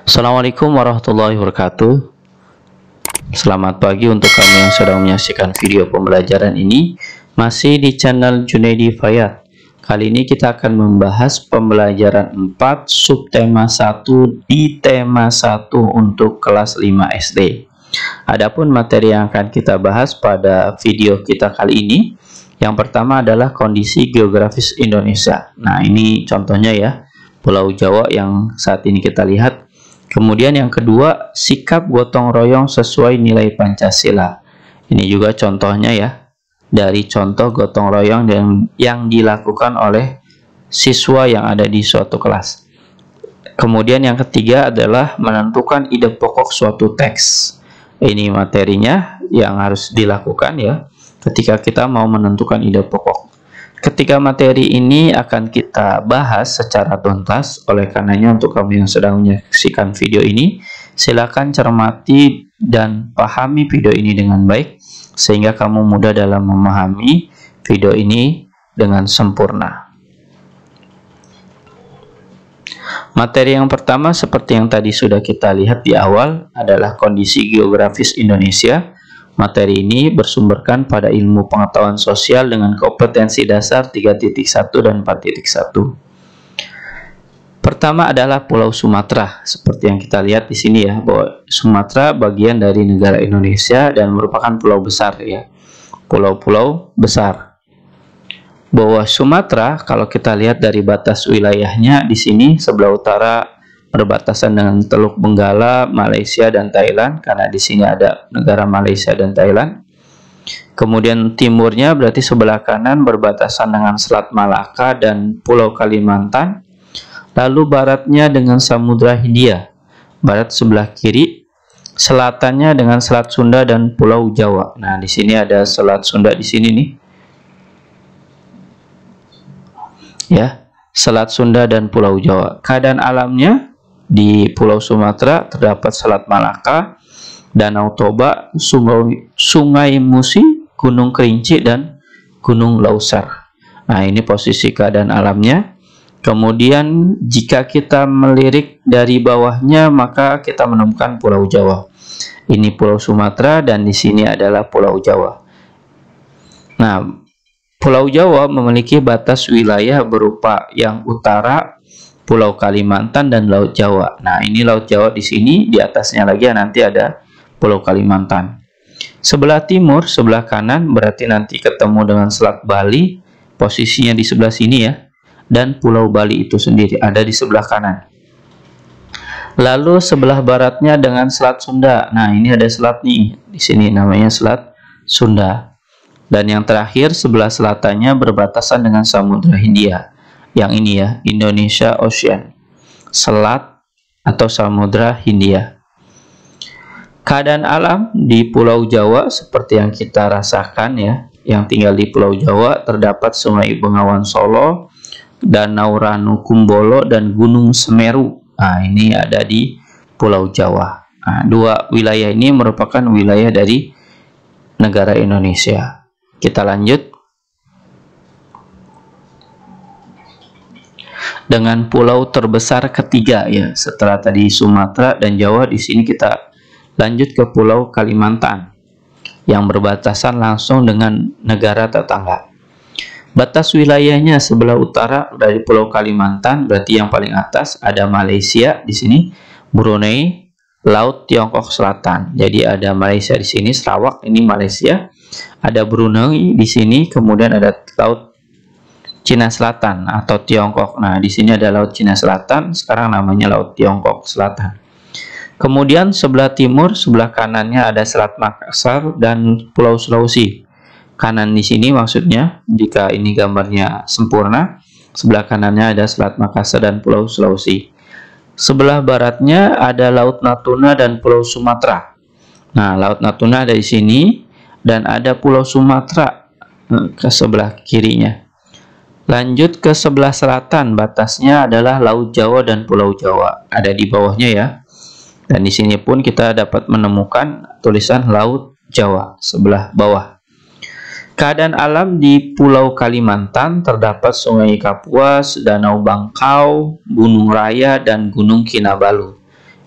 Assalamualaikum warahmatullahi wabarakatuh. Selamat pagi untuk kamu yang sedang menyaksikan video pembelajaran ini. Masih di channel Junaidi Fayad. Kali ini kita akan membahas pembelajaran 4 subtema 1 di tema 1 untuk kelas 5 SD. Adapun materi yang akan kita bahas pada video kita kali ini, yang pertama adalah kondisi geografis Indonesia. Nah, ini contohnya ya, Pulau Jawa yang saat ini kita lihat. Kemudian yang kedua, sikap gotong royong sesuai nilai Pancasila. Ini juga contohnya ya, dari contoh gotong royong yang dilakukan oleh siswa yang ada di suatu kelas. Kemudian yang ketiga adalah menentukan ide pokok suatu teks. Ini materinya yang harus dilakukan ya, ketika kita mau menentukan ide pokok. Ketika materi ini akan kita bahas secara tuntas, oleh karenanya untuk kamu yang sedang menyaksikan video ini, silakan cermati dan pahami video ini dengan baik, sehingga kamu mudah dalam memahami video ini dengan sempurna. Materi yang pertama seperti yang tadi sudah kita lihat di awal adalah kondisi geografis Indonesia. Materi ini bersumberkan pada ilmu pengetahuan sosial dengan kompetensi dasar 3.1 dan 4.1. Pertama adalah Pulau Sumatera. Seperti yang kita lihat di sini ya, bahwa Sumatera bagian dari negara Indonesia dan merupakan pulau besar ya. Pulau-pulau besar. Bahwa Sumatera kalau kita lihat dari batas wilayahnya di sini sebelah utara berbatasan dengan Teluk Benggala, Malaysia dan Thailand, karena di sini ada negara Malaysia dan Thailand. Kemudian timurnya berarti sebelah kanan berbatasan dengan Selat Malaka dan Pulau Kalimantan. Lalu baratnya dengan Samudra Hindia, barat sebelah kiri. Selatannya dengan Selat Sunda dan Pulau Jawa. Nah, di sini ada Selat Sunda di sini nih. Ya, Selat Sunda dan Pulau Jawa. Keadaan alamnya di Pulau Sumatera terdapat Selat Malaka, Danau Toba, Sungai Musi, Gunung Kerinci, dan Gunung Lausar. Nah, ini posisi keadaan alamnya. Kemudian jika kita melirik dari bawahnya, maka kita menemukan Pulau Jawa. Ini Pulau Sumatera dan di sini adalah Pulau Jawa. Nah, Pulau Jawa memiliki batas wilayah berupa yang utara Pulau Kalimantan dan Laut Jawa. Nah, ini Laut Jawa di sini, di atasnya lagi nanti ada Pulau Kalimantan. Sebelah timur, sebelah kanan berarti nanti ketemu dengan Selat Bali, posisinya di sebelah sini ya. Dan Pulau Bali itu sendiri ada di sebelah kanan. Lalu sebelah baratnya dengan Selat Sunda. Nah, ini ada selat nih, di sini namanya Selat Sunda. Dan yang terakhir sebelah selatannya berbatasan dengan Samudra Hindia. Yang ini ya, Indonesia Ocean, Selat atau Samudra Hindia. Keadaan alam di Pulau Jawa seperti yang kita rasakan ya, yang tinggal di Pulau Jawa terdapat Sungai Bengawan Solo, Danau Ranu Kumbolo, dan Gunung Semeru. Nah, ini ada di Pulau Jawa. Nah, dua wilayah ini merupakan wilayah dari negara Indonesia. Kita lanjut. Dengan pulau terbesar ketiga ya, setelah tadi Sumatera dan Jawa, di sini kita lanjut ke Pulau Kalimantan yang berbatasan langsung dengan negara tetangga. Batas wilayahnya sebelah utara dari Pulau Kalimantan, berarti yang paling atas ada Malaysia di sini, Brunei, Laut Tiongkok Selatan. Jadi ada Malaysia di sini, Sarawak ini Malaysia, ada Brunei di sini, kemudian ada Laut Cina Selatan atau Tiongkok. Nah, di sini ada Laut Cina Selatan, sekarang namanya Laut Tiongkok Selatan. Kemudian sebelah timur, sebelah kanannya ada Selat Makassar dan Pulau Sulawesi. Kanan di sini maksudnya, jika ini gambarnya sempurna, sebelah kanannya ada Selat Makassar dan Pulau Sulawesi. Sebelah baratnya ada Laut Natuna dan Pulau Sumatera. Nah, Laut Natuna ada di sini dan ada Pulau Sumatera ke sebelah kirinya. Lanjut ke sebelah selatan, batasnya adalah Laut Jawa dan Pulau Jawa, ada di bawahnya ya. Dan di sini pun kita dapat menemukan tulisan Laut Jawa sebelah bawah. Keadaan alam di Pulau Kalimantan terdapat Sungai Kapuas, Danau Bangkau, Gunung Raya, dan Gunung Kinabalu.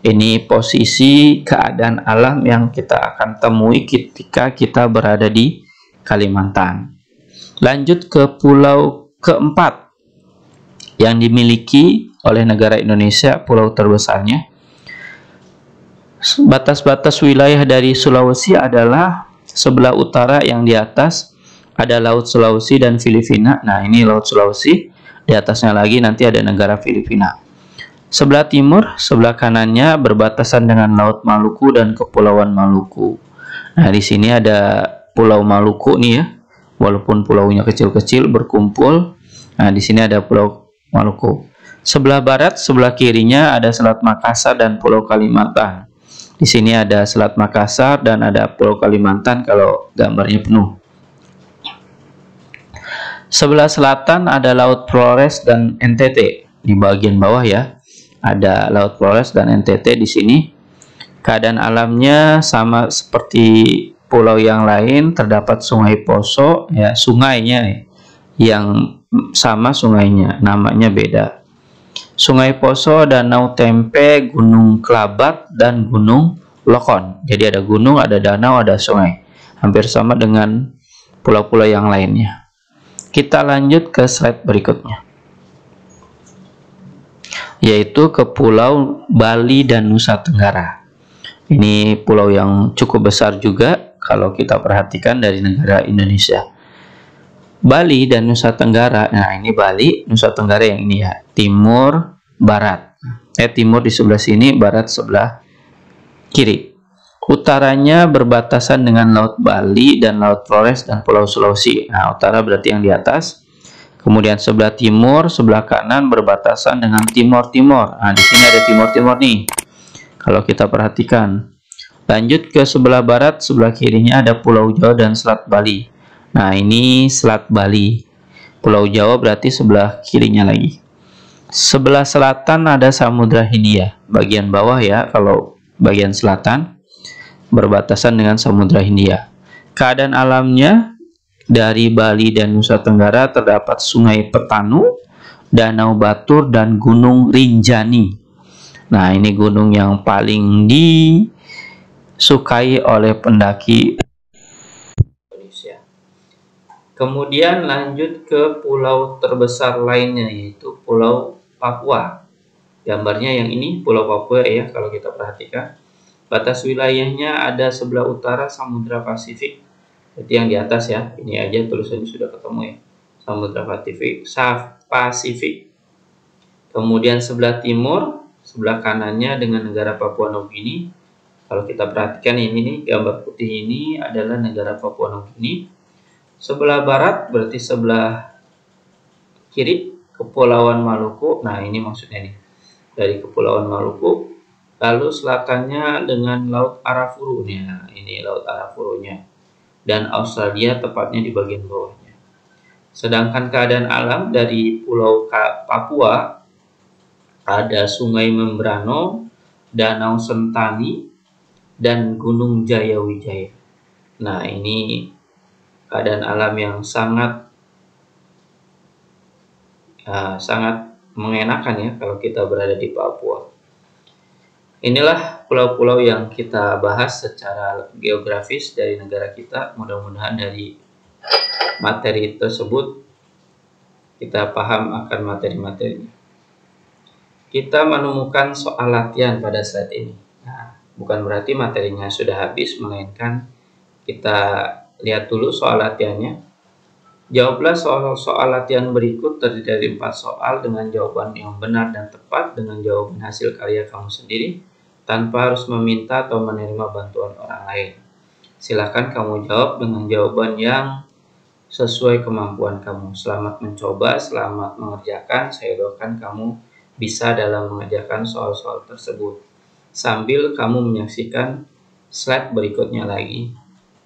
Ini posisi keadaan alam yang kita akan temui ketika kita berada di Kalimantan. Lanjut ke pulau keempat yang dimiliki oleh negara Indonesia, pulau terbesarnya. Batas-batas wilayah dari Sulawesi adalah sebelah utara yang di atas ada Laut Sulawesi dan Filipina. Nah, ini Laut Sulawesi, di atasnya lagi nanti ada negara Filipina. Sebelah timur, sebelah kanannya berbatasan dengan Laut Maluku dan Kepulauan Maluku. Nah, di sini ada Pulau Maluku nih ya. Walaupun pulaunya kecil-kecil berkumpul. Nah, di sini ada Pulau Maluku. Sebelah barat, sebelah kirinya ada Selat Makassar dan Pulau Kalimantan. Di sini ada Selat Makassar dan ada Pulau Kalimantan kalau gambarnya penuh. Sebelah selatan ada Laut Flores dan NTT di bagian bawah ya. Ada Laut Flores dan NTT di sini. Keadaan alamnya sama seperti pulau yang lain, terdapat Sungai Poso ya, sungainya yang sama sungainya, namanya beda. Sungai Poso, Danau Tempe, Gunung Kelabat dan Gunung Lokon. Jadi ada gunung, ada danau, ada sungai. Hampir sama dengan pulau-pulau yang lainnya. Kita lanjut ke slide berikutnya, yaitu ke Pulau Bali dan Nusa Tenggara. Ini pulau yang cukup besar juga kalau kita perhatikan dari negara Indonesia. Bali dan Nusa Tenggara, nah ini Bali, Nusa Tenggara yang ini ya, timur, barat. Timur di sebelah sini, barat sebelah kiri. Utaranya berbatasan dengan Laut Bali dan Laut Flores dan Pulau Sulawesi. Nah, utara berarti yang di atas. Kemudian sebelah timur, sebelah kanan berbatasan dengan Timor-Timor. Nah, di sini ada Timor-Timor nih. Kalau kita perhatikan. Lanjut ke sebelah barat, sebelah kirinya ada Pulau Jawa dan Selat Bali. Nah, ini Selat Bali. Pulau Jawa berarti sebelah kirinya lagi. Sebelah selatan ada Samudra Hindia. Bagian bawah ya, kalau bagian selatan berbatasan dengan Samudra Hindia. Keadaan alamnya dari Bali dan Nusa Tenggara terdapat Sungai Petanu, Danau Batur, dan Gunung Rinjani. Nah, ini gunung yang paling disukai oleh pendaki Indonesia. Kemudian lanjut ke pulau terbesar lainnya, yaitu Pulau Papua. Gambarnya yang ini, Pulau Papua ya, kalau kita perhatikan. Batas wilayahnya ada sebelah utara Samudra Pasifik. Berarti yang di atas ya, ini aja tulisannya sudah ketemu ya, Samudra Pasifik. Kemudian sebelah timur, sebelah kanannya dengan negara Papua Nugini. Kalau kita perhatikan ini nih, gambar putih ini adalah negara Papua Nugini. Sebelah barat berarti sebelah kiri Kepulauan Maluku. Nah, ini maksudnya nih, dari Kepulauan Maluku. Lalu selatannya dengan Laut Arafuru. Nah, ini Laut Arafurunya. Dan Australia tepatnya di bagian bawahnya. Sedangkan keadaan alam dari Pulau Papua ada Sungai Membrano, Danau Sentani, dan Gunung Jayawijaya. Nah, ini keadaan alam yang sangat mengenakan ya kalau kita berada di Papua. Inilah pulau-pulau yang kita bahas secara geografis dari negara kita. Mudah-mudahan dari materi tersebut kita paham akan materi-materinya. Kita menemukan soal latihan pada saat ini. Nah, bukan berarti materinya sudah habis, melainkan kita lihat dulu soal latihannya. Jawablah soal latihan berikut terdiri dari 4 soal dengan jawaban yang benar dan tepat dengan jawaban hasil karya kamu sendiri tanpa harus meminta atau menerima bantuan orang lain. Silakan kamu jawab dengan jawaban yang sesuai kemampuan kamu. Selamat mencoba, selamat mengerjakan. Saya doakan kamu bisa dalam mengerjakan soal-soal tersebut sambil kamu menyaksikan slide berikutnya lagi,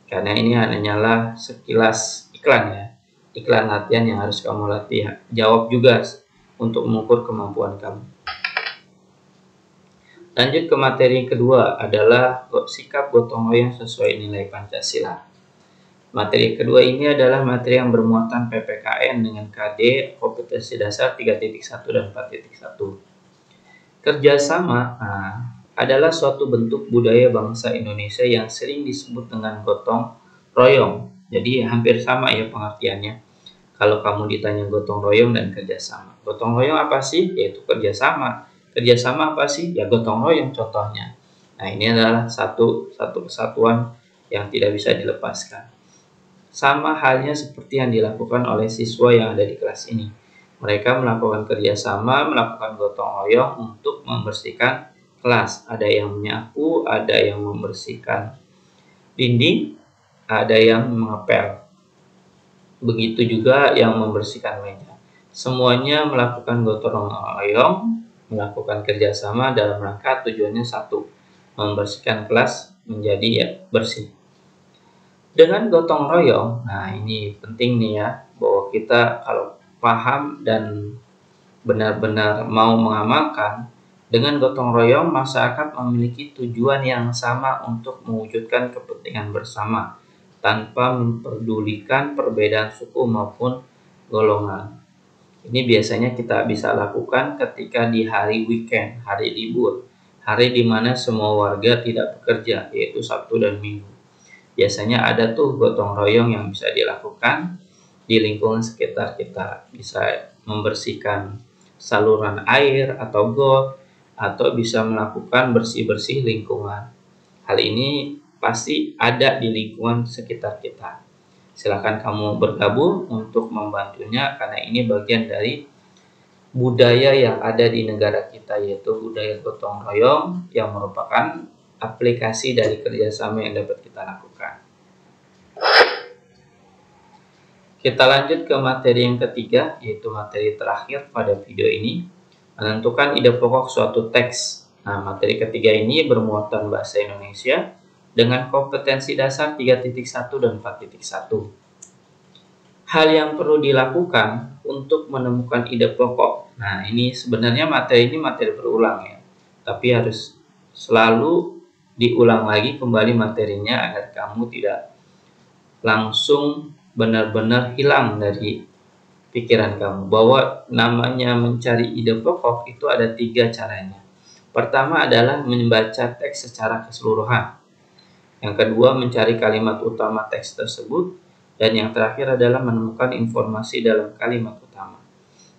karena ini hanyalah sekilas iklan ya. Iklan latihan yang harus kamu jawab juga untuk mengukur kemampuan kamu. Lanjut ke materi kedua adalah sikap gotong royong sesuai nilai Pancasila. Materi kedua ini adalah materi yang bermuatan PPKN dengan KD kompetensi dasar 3.1 dan 4.1. Kerjasama adalah suatu bentuk budaya bangsa Indonesia yang sering disebut dengan gotong royong. Jadi hampir sama ya pengertiannya. Kalau kamu ditanya gotong royong dan kerjasama. Gotong royong apa sih? Yaitu kerjasama. Kerjasama apa sih? Ya gotong royong contohnya. Nah, ini adalah satu kesatuan yang tidak bisa dilepaskan. Sama halnya seperti yang dilakukan oleh siswa yang ada di kelas ini. Mereka melakukan kerjasama, melakukan gotong royong untuk membersihkan kelas. Ada yang menyapu, ada yang membersihkan dinding, ada yang mengepel. Begitu juga yang membersihkan meja. Semuanya melakukan gotong royong, melakukan kerjasama dalam rangka tujuannya satu, membersihkan kelas menjadi bersih. Dengan gotong royong, nah ini penting nih ya, bahwa kita kalau paham dan benar-benar mau mengamalkan, dengan gotong royong masyarakat memiliki tujuan yang sama untuk mewujudkan kepentingan bersama tanpa memperdulikan perbedaan suku maupun golongan. Ini biasanya kita bisa lakukan ketika di hari weekend, hari libur, hari di mana semua warga tidak bekerja, yaitu Sabtu dan Minggu. Biasanya ada tuh gotong royong yang bisa dilakukan di lingkungan sekitar kita. Bisa membersihkan saluran air atau got, atau bisa melakukan bersih-bersih lingkungan. Hal ini pasti ada di lingkungan sekitar kita. Silakan kamu bergabung untuk membantunya, karena ini bagian dari budaya yang ada di negara kita, yaitu budaya gotong royong yang merupakan aplikasi dari kerjasama yang dapat kita lakukan. Kita lanjut ke materi yang ketiga, yaitu materi terakhir pada video ini, menentukan ide pokok suatu teks. Nah, materi ketiga ini bermuatan bahasa Indonesia dengan kompetensi dasar 3.1 dan 4.1. Hal yang perlu dilakukan untuk menemukan ide pokok. Nah, ini sebenarnya materi ini materi berulang ya. Tapi harus selalu diulang lagi kembali materinya agar kamu tidak langsung benar-benar hilang dari pikiran kamu. Bahwa namanya mencari ide pokok itu ada 3 caranya. Pertama adalah membaca teks secara keseluruhan. Yang kedua, mencari kalimat utama teks tersebut. Dan yang terakhir adalah menemukan informasi dalam kalimat utama.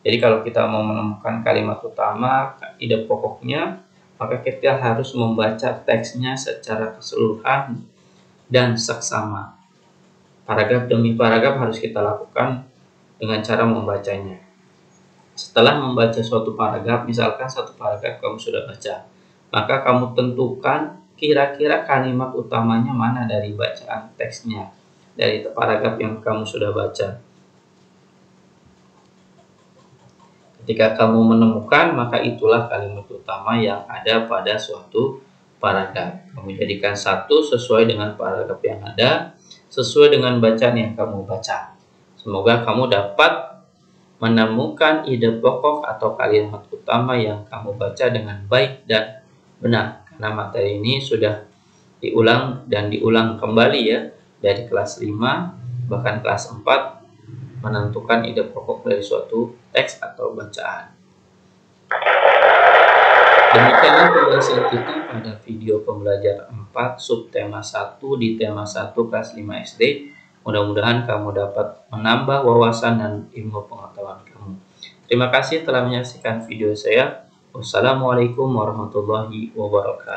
Jadi kalau kita mau menemukan kalimat utama, ide pokoknya, maka kita harus membaca teksnya secara keseluruhan dan seksama. Paragraf demi paragraf harus kita lakukan dengan cara membacanya. Setelah membaca suatu paragraf, misalkan satu paragraf kamu sudah baca, maka kamu tentukan kira-kira kalimat utamanya mana dari bacaan teksnya, dari paragraf yang kamu sudah baca. Ketika kamu menemukan, maka itulah kalimat utama yang ada pada suatu paragraf. Kamu jadikan satu sesuai dengan paragraf yang ada, sesuai dengan bacaan yang kamu baca. Semoga kamu dapat menemukan ide pokok atau kalimat utama yang kamu baca dengan baik dan benar. Karena materi ini sudah diulang dan diulang kembali ya, dari kelas 5 bahkan kelas 4, menentukan ide pokok dari suatu teks atau bacaan. Demikianlah pembahasan kita pada video pembelajaran 4 subtema 1 di tema 1 kelas 5 SD. Mudah-mudahan kamu dapat menambah wawasan dan ilmu pengetahuan kamu. Terima kasih telah menyaksikan video saya. Wassalamualaikum warahmatullahi wabarakatuh.